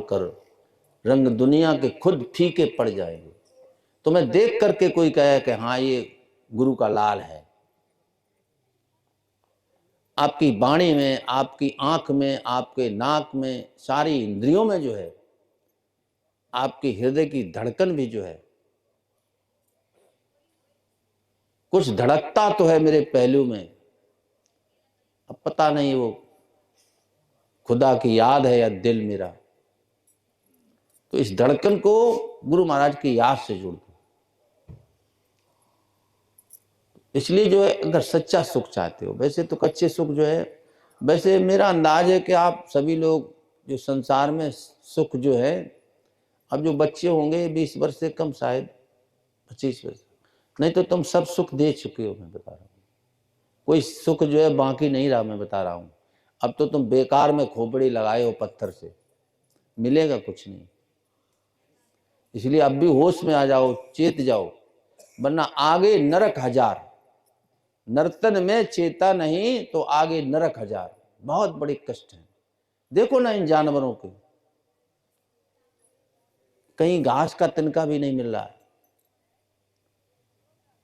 कर, रंग दुनिया के खुद फीके पड़ जाएंगे। तुम्हें देख करके कोई कहे कि हाँ ये गुरु का लाल है। आपकी वाणी में, आपकी आंख में, आपके नाक में, सारी इंद्रियों में जो है, आपकी हृदय की धड़कन भी जो है, कुछ धड़कता तो है मेरे पहलू में। अब पता नहीं वो खुदा की याद है या दिल मेरा। तो इस धड़कन को गुरु महाराज की याद से जोड़ दो। इसलिए जो है अगर सच्चा सुख चाहते हो, वैसे तो कच्चे सुख जो है, वैसे मेरा अंदाज है कि आप सभी लोग जो संसार में सुख जो है, अब जो बच्चे होंगे 20 वर्ष से कम, शायद 25 वर्ष, नहीं तो तुम सब सुख दे चुके हो। मैं बता रहा हूँ, कोई सुख जो है बाकी नहीं रहा। मैं बता रहा हूँ, अब तो तुम बेकार में खोपड़ी लगाए हो पत्थर से, मिलेगा कुछ नहीं। इसलिए अब भी होश में आ जाओ, चेत जाओ, वरना आगे नरक हजार। नर्तन में चेता नहीं तो आगे नरक हजार। बहुत बड़े कष्ट हैं। देखो ना इन जानवरों के, कहीं घास का तिनका भी नहीं मिल रहा है।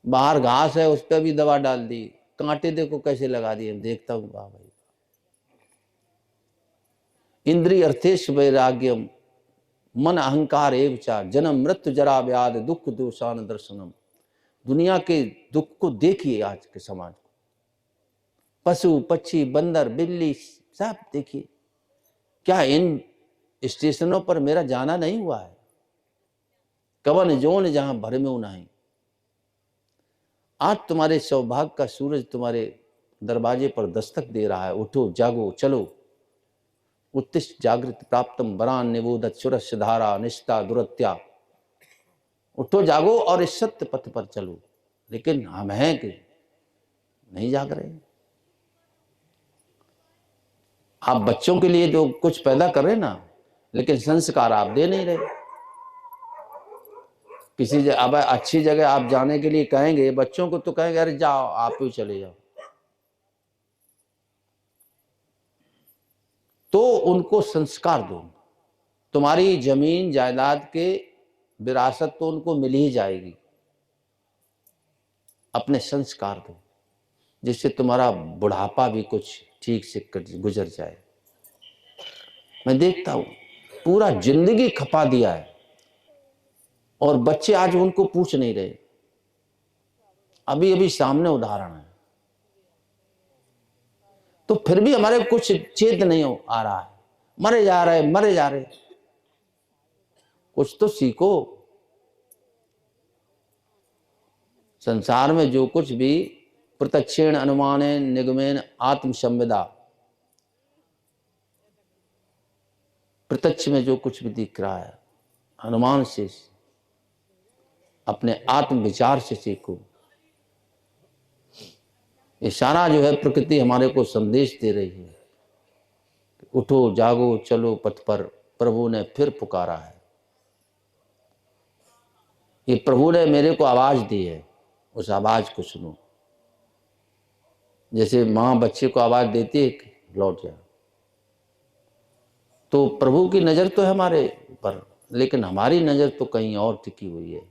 बाहर घास है, उस पर भी दवा डाल दी, कांटे देखो कैसे लगा दिए। देखता हूं, वाह भाई। इंद्रिय अर्थेश वैराग्यम मन अहंकार एवचा जन्म मृत्यु जरा व्याध दुख दोषान दर्शनम। दुनिया के दुख को देखिए, आज के समाज को, पशु पक्षी बंदर बिल्ली सब देखिए। क्या इन स्टेशनों पर मेरा जाना नहीं हुआ है? कवन जोन जहां भर में नहीं। आज तुम्हारे सौभाग्य का सूरज तुम्हारे दरवाजे पर दस्तक दे रहा है। उठो जागो चलो, उत्तिष्ठ जागृत प्राप्तम वरान निबोधत सुरस्य धारा निष्ठा दुरत्या। उठो जागो और इस सत्य पथ पर चलो। लेकिन हम हैं कि नहीं जाग रहे। आप बच्चों के लिए जो कुछ पैदा कर रहे ना, लेकिन संस्कार आप दे नहीं रहे। किसी अब अच्छी जगह आप जाने के लिए कहेंगे बच्चों को, तो कहेंगे अरे जाओ, आप ही चले जाओ। तो उनको संस्कार दो। तुम्हारी जमीन जायदाद के विरासत तो उनको मिल ही जाएगी, अपने संस्कार दो, जिससे तुम्हारा बुढ़ापा भी कुछ ठीक से गुजर जाए। मैं देखता हूं पूरा जिंदगी खपा दिया है, और बच्चे आज उनको पूछ नहीं रहे। अभी अभी सामने उदाहरण है। तो फिर भी हमारे कुछ चेत नहीं आ रहा है। मरे जा रहे, मरे जा रहे। कुछ तो सीखो। संसार में जो कुछ भी प्रत्यक्षेण अनुमानेन निगमेन आत्म संविदा, प्रत्यक्ष में जो कुछ भी दिख रहा है, अनुमान से, अपने आत्म विचार से सीखो। ये सारा जो है प्रकृति हमारे को संदेश दे रही है। उठो जागो चलो पथ पर, प्रभु ने फिर पुकारा है। ये प्रभु ने मेरे को आवाज दी है, उस आवाज को सुनो। जैसे माँ बच्चे को आवाज देती है कि लौट जा, तो प्रभु की नजर तो है हमारे पर, लेकिन हमारी नजर तो कहीं और टिकी हुई है।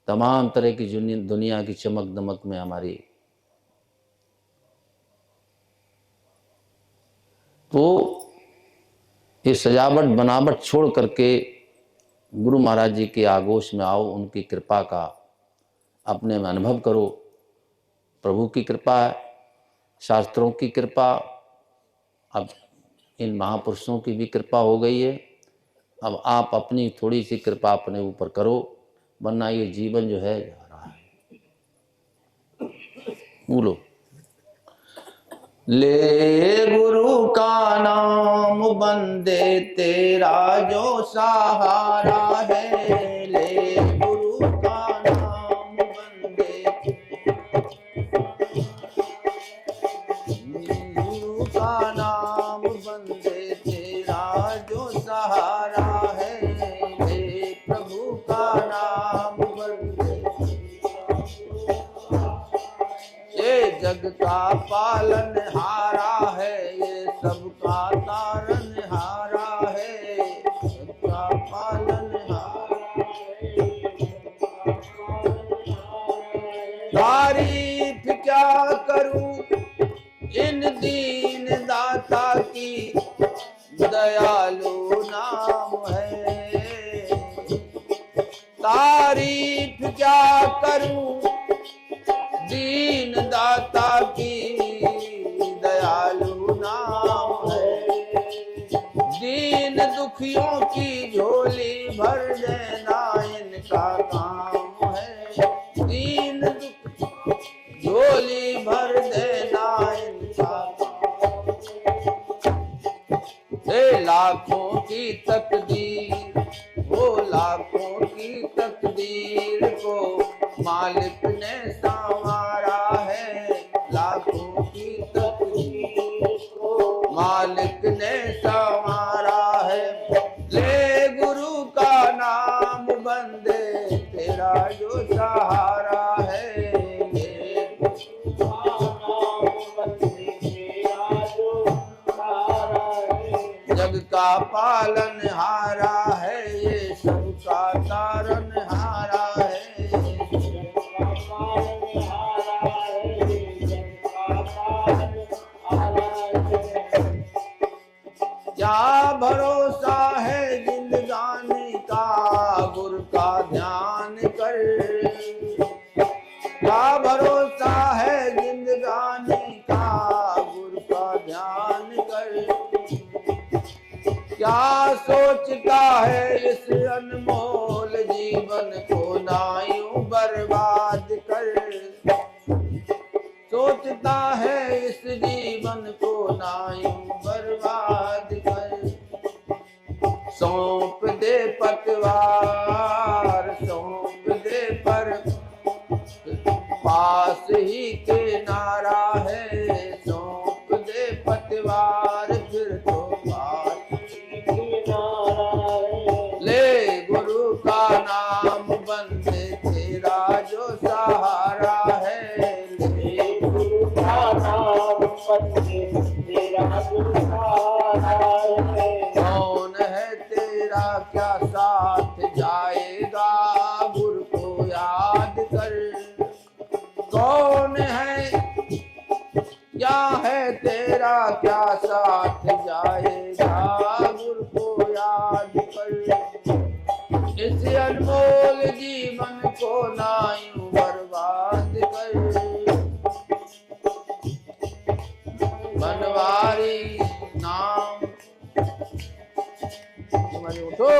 तमाम तरह की दुनिया की चमक दमक में हमारी। तो ये सजावट बनावट छोड़ करके गुरु महाराज जी के आगोश में आओ। उनकी कृपा का अपने में अनुभव करो। प्रभु की कृपा है, शास्त्रों की कृपा, अब इन महापुरुषों की भी कृपा हो गई है। अब आप अपनी थोड़ी सी कृपा अपने ऊपर करो, वरना ये जीवन जो है जा रहा है। बोलो, ले गुरु का नाम बंदे तेरा जो सहारा है। ले गुरु का नाम बंदे, गुरु का नाम बंदे तेरा जो सहारा है। ले प्रभु का नाम बंदे, ये जग का पालन हारा है, ये सबका तारन हारा है। का पालनहार। तारीफ क्या करूं इन दीन दाता की, दयालु नाम है। तारीफ क्या करूं दीन दाता की, दयालु नाम है। दीन दुखियों की झोली भर देना इनका काम है। दीन दुख झोली भर देना इनका काम। लाखों की तकदीर, वो लाखों की तकदीर को मालिक ने संवारा है। लाखों की तकदीर को मालिक ने संवारा है। ले गुरु का नाम बंदे तेरा जो सहारा है। जग का पालनहारा है, ये सबका तारनहारा है। क्या भरोसा है जिंदगानी का, गुरु का ध्यान कर। क्या भरोसा है जिंदगानी का, गुरु का ध्यान कर। क्या सोचता है इस अनमोल जीवन को ना यूं बर्बाद कर। सोचता है इस जीवन को ना यूं बर्बाद कर। सौंप दे पतवार, सौंप दे पर पास ही के नारा है। सौंप दे पतवार फिर तो पास ले गुरु का नाम बंदे तेरा जो सहारा है। ले गुरु का नाम बंदे तेरा जो सहारा है। कौन है तेरा क्या साथ जाएगा, गुरु को याद कर। कौन है क्या है तेरा क्या साथ जाएगा, गुरु को याद कर। इस अनमोल जीवन को ना यूं बर्बाद कर। बनवारी नाम उठो,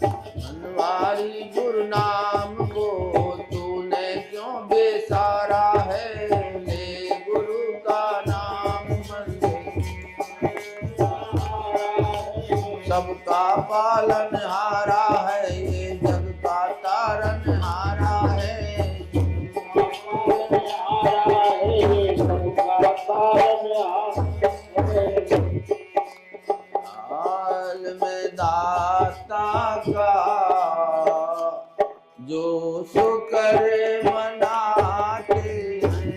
बनवारी गुरु नाम को तूने क्यों बेसारा है। ले गुरु का नाम बंदे सबका पालनहारा है। ये जग का तारनहारा है। हाल में दाता का जो शुक्र मनाते हैं,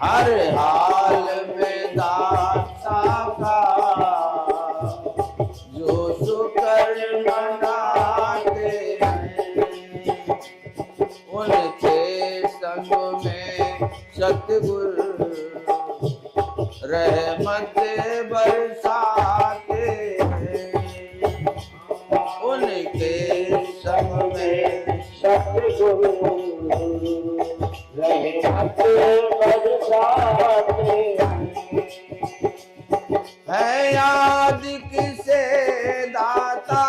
हर हाल में दाता का जो शुक्र मनाते हैं। उनके संग में सतगुरु रहमत बरसाते हैं। उनके संग में सतगुरु रहमत बरसाते हैं। याद किसे दाता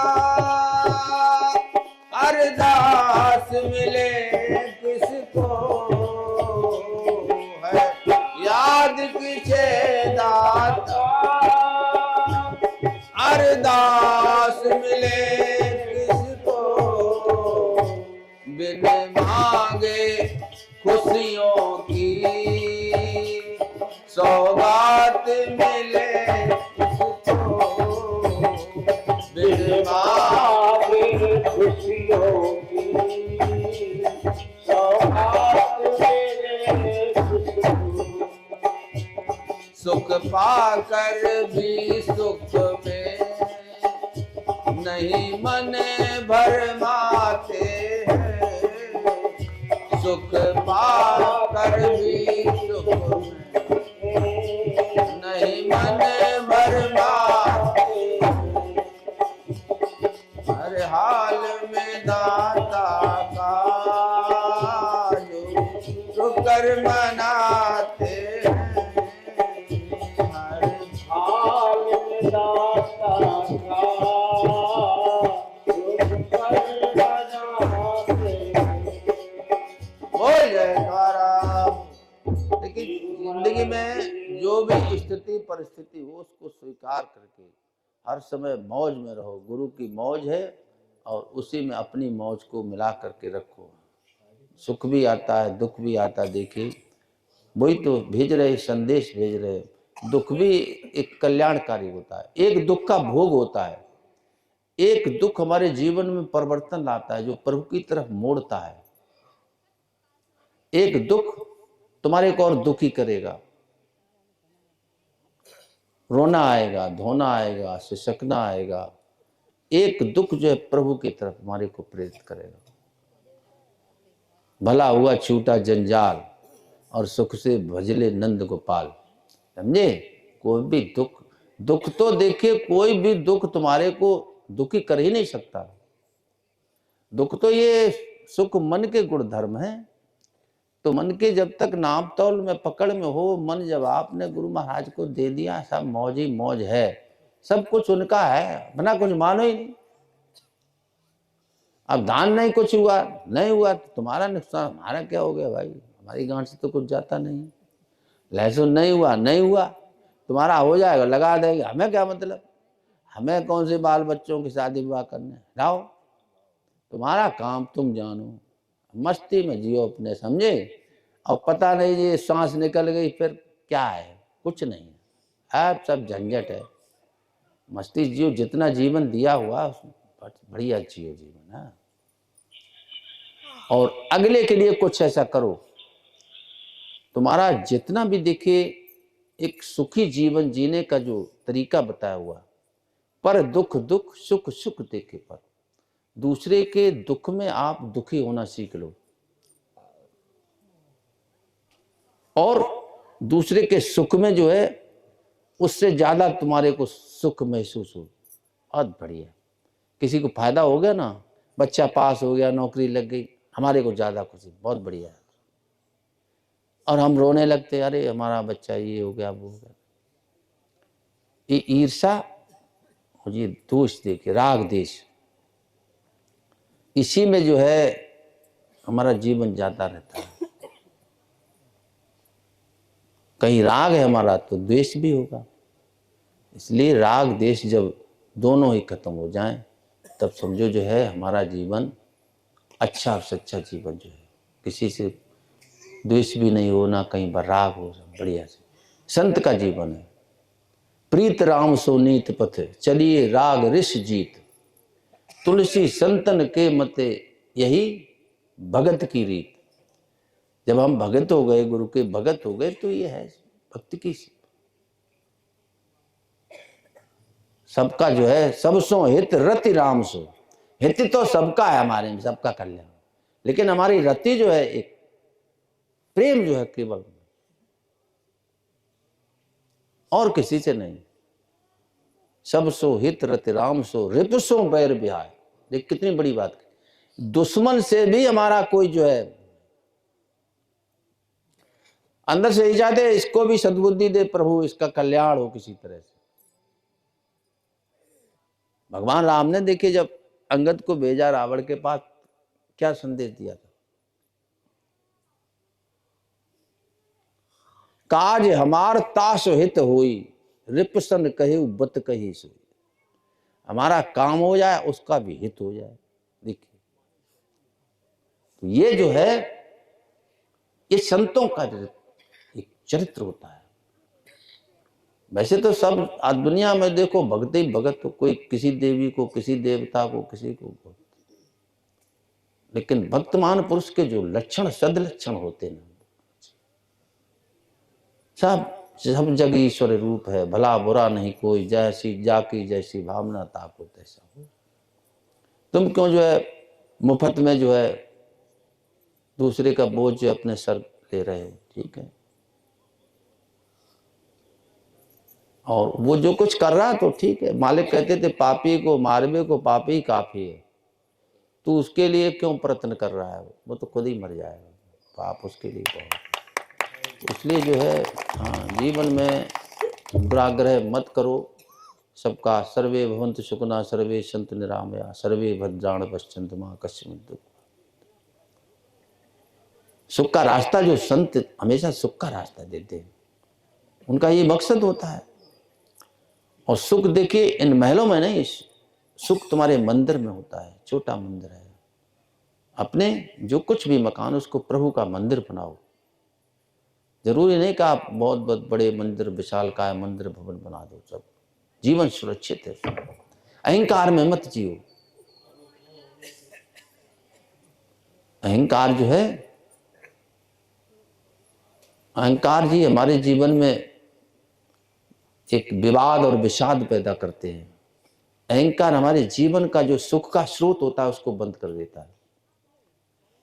अरदास मिले किसको है। याद किसे दाता अरदास मिले किसको। बिन मांगे खुशियों की सौगात मिले किसको। बिन मांगे खुशियों की सौगात मिले किसको। सुख पाकर भी सुख में नहीं मन भर माते हैं, सुख पाकर भी सुख नहीं मन भर माते, हर हाल में दाता का जो शुक्र मनाते हैं, हर हाल में दाता का बोल जयकारा। लेकिन जिंदगी में जो भी स्थिति परिस्थिति हो उसको स्वीकार करके हर समय मौज में रहो। गुरु की मौज है और उसी में अपनी मौज को मिला करके रखो। सुख भी आता है, दुख भी आता है। देखिए वही तो भेज रहे संदेश भेज रहे, दुख भी एक कल्याणकारी होता है। एक दुख का भोग होता है, एक दुख हमारे जीवन में परिवर्तन लाता है जो प्रभु की तरफ मोड़ता है। एक दुख तुम्हारे को और दुखी करेगा, रोना आएगा, धोना आएगा, सिसकना आएगा। एक दुख जो है प्रभु की तरफ हमारे को प्रेरित करेगा। भला हुआ छूटा जंजाल और सुख से भजले नंद गोपाल। समझे? कोई भी दुख, दुख तो देखिए कोई भी दुख तुम्हारे को दुखी कर ही नहीं सकता। दुख तो ये सुख मन के गुण धर्म है। तो मन के जब तक नाप तौल में पकड़ में हो, मन जब आपने गुरु महाराज को दे दिया, सब मौज ही मौज है, सब कुछ उनका है, अपना कुछ मानो ही नहीं। अब दान नहीं कुछ हुआ, नहीं हुआ तो तुम्हारा नुकसान, हमारा क्या हो गया भाई? हमारी गांठ से तो कुछ जाता नहीं। लहसुन नहीं हुआ, नहीं हुआ, तुम्हारा हो जाएगा, लगा देंगे, हमें क्या मतलब? हमें कौन से बाल बच्चों की शादी विवाह करने? लाओ, तुम्हारा काम तुम जानो, मस्ती में जियो अपने, समझे? और पता नहीं ये सांस निकल गई फिर क्या है? कुछ नहीं है, अब सब झंझट है। मस्ती जियो, जितना जीवन दिया हुआ बढ़िया जियो जीवन है। और अगले के लिए कुछ ऐसा करो, तुम्हारा जितना भी देखिए एक सुखी जीवन जीने का जो तरीका बताया हुआ, पर दुख दुख सुख सुख देखे पर, दूसरे के दुख में आप दुखी होना सीख लो और दूसरे के सुख में जो है उससे ज्यादा तुम्हारे को सुख महसूस हो। बहुत बढ़िया। किसी को फायदा हो गया ना, बच्चा पास हो गया, नौकरी लग गई, हमारे को ज्यादा खुशी, बहुत बढ़िया है। और हम रोने लगते, अरे हमारा बच्चा ये हो गया वो हो गया। ये ईर्षा और ये दोष देखिए, राग देश, इसी में जो है हमारा जीवन जाता रहता है। कहीं राग है हमारा तो द्वेष भी होगा। इसलिए राग देश जब दोनों ही खत्म हो जाएं तब समझो जो है हमारा जीवन अच्छा और सच्चा जीवन जो है, किसी से द्वेष भी नहीं हो, ना कहीं पर राग हो, बढ़िया से संत का जीवन है। प्रीत राम सो नीत पथ, चलिए राग ऋष जीत, तुलसी संतन के मते यही भगत की रीत। जब हम भगत हो गए, गुरु के भगत हो गए, तो ये है भक्ति की। सबका जो है सबसो हित रति राम सो, हित तो सबका है हमारे में, सबका कल्याण, लेकिन हमारी रति जो है एक प्रेम जो है केवल और किसी से नहीं। सबसो हित रति राम सो, रिपुसो बैर बिहाय। देख कितनी बड़ी बात, दुश्मन से भी हमारा कोई जो है अंदर से ही चाहते इसको भी सद्बुद्धि दे प्रभु, इसका कल्याण हो किसी तरह से। भगवान राम ने देखिए जब अंगद को भेजा रावण के पास, क्या संदेश दिया था? काज हमार ताश हित होई, रिपसन कहे बत कही सोई। हमारा काम हो जाए, उसका भी हित हो जाए। देखिए तो ये जो है ये संतों का एक चरित्र होता है। वैसे तो सब दुनिया में देखो भगत ही भगत, कोई किसी देवी को, किसी देवता को, किसी को, लेकिन भक्तमान पुरुष के जो लक्षण सदलक्षण होते हैं, सब जग ईश्वर रूप है, भला बुरा नहीं कोई, जैसी जाकी जैसी भावना ताको तैसा हो। तुम क्यों जो है मुफ्त में जो है दूसरे का बोझ जो अपने सर ले रहे हो, ठीक है। और वो जो कुछ कर रहा तो ठीक है, मालिक कहते थे पापी को मारवे को पापी काफी है, तू उसके लिए क्यों प्रयत्न कर रहा है, वो तो खुद ही मर जाएगा, पाप उसके लिए बहुत। इसलिए जो है हाँ, जीवन में दुराग्रह मत करो, सबका सर्वे भवन्तु सुखिनः सर्वे सन्तु निरामया सर्वे भद्राणि पश्यन्तु मा कश्चित् दुःखम्। सुख का रास्ता जो संत हमेशा सुख का रास्ता देते हैं, उनका ये मकसद होता है। और सुख देखिए इन महलों में नहीं, सुख तुम्हारे मंदिर में होता है, छोटा मंदिर है। अपने जो कुछ भी मकान उसको प्रभु का मंदिर बनाओ। जरूरी नहीं कि आप बहुत बहुत बड़े मंदिर विशालकाय मंदिर भवन बना दो, सब जीवन सुरक्षित है। अहंकार में मत जियो। अहंकार जो है, अहंकार जी हमारे जीवन में एक विवाद और विषाद पैदा करते हैं। अहंकार हमारे जीवन का जो सुख का स्रोत होता है उसको बंद कर देता है।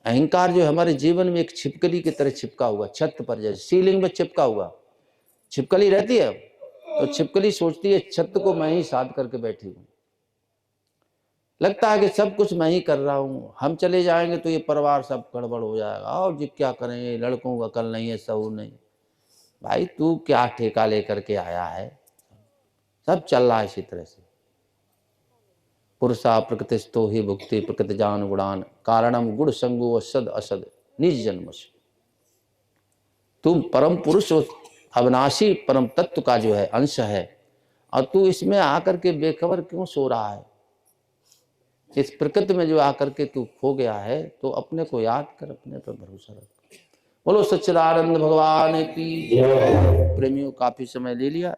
अहंकार जो हमारे जीवन में एक छिपकली की तरह चिपका हुआ, छत पर जैसे सीलिंग में चिपका हुआ छिपकली रहती है, तो छिपकली सोचती है छत को मैं ही साध करके बैठी हूं, लगता है कि सब कुछ मैं ही कर रहा हूं, हम चले जाएंगे तो ये परिवार सब गड़बड़ हो जाएगा, और जी क्या करेंगे, लड़कों का अकल नहीं है, शऊर नहीं। भाई तू क्या ठेका लेकर के आया है, सब चल रहा है इसी तरह से। पुरुषा प्रकृतिस्थो ही भुक्ति प्रकृति जान गुणान कारणम गुण संगो असद असद निज जन्म। तुम परम पुरुष अविनाशी परम तत्व का जो है अंश है, और तू इसमें आकर के बेखबर क्यों सो रहा है। इस प्रकृति में जो आकर के तू खो गया है, तो अपने को याद कर, अपने पर भरोसा रख। बोलो सच्चिदानंद भगवान की। प्रेमियों काफी समय ले लिया।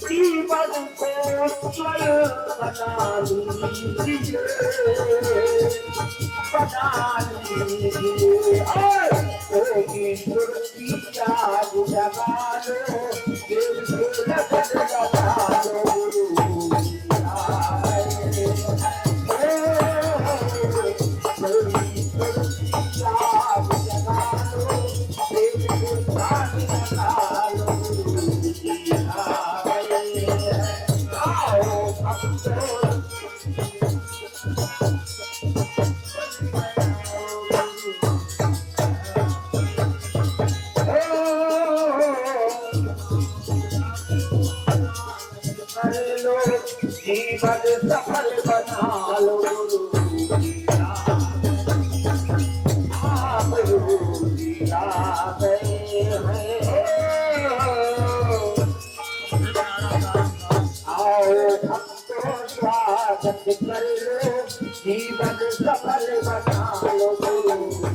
जीवन को स्वयं बना लीजिए, बना लीजिए। ईश्वर की याद जगा लो, दिल को लगन लगा लो। जीवन सफल बना लो, आप लीला में आओ भक्तों स्वागत कर लो, जीवन सफल बना लो।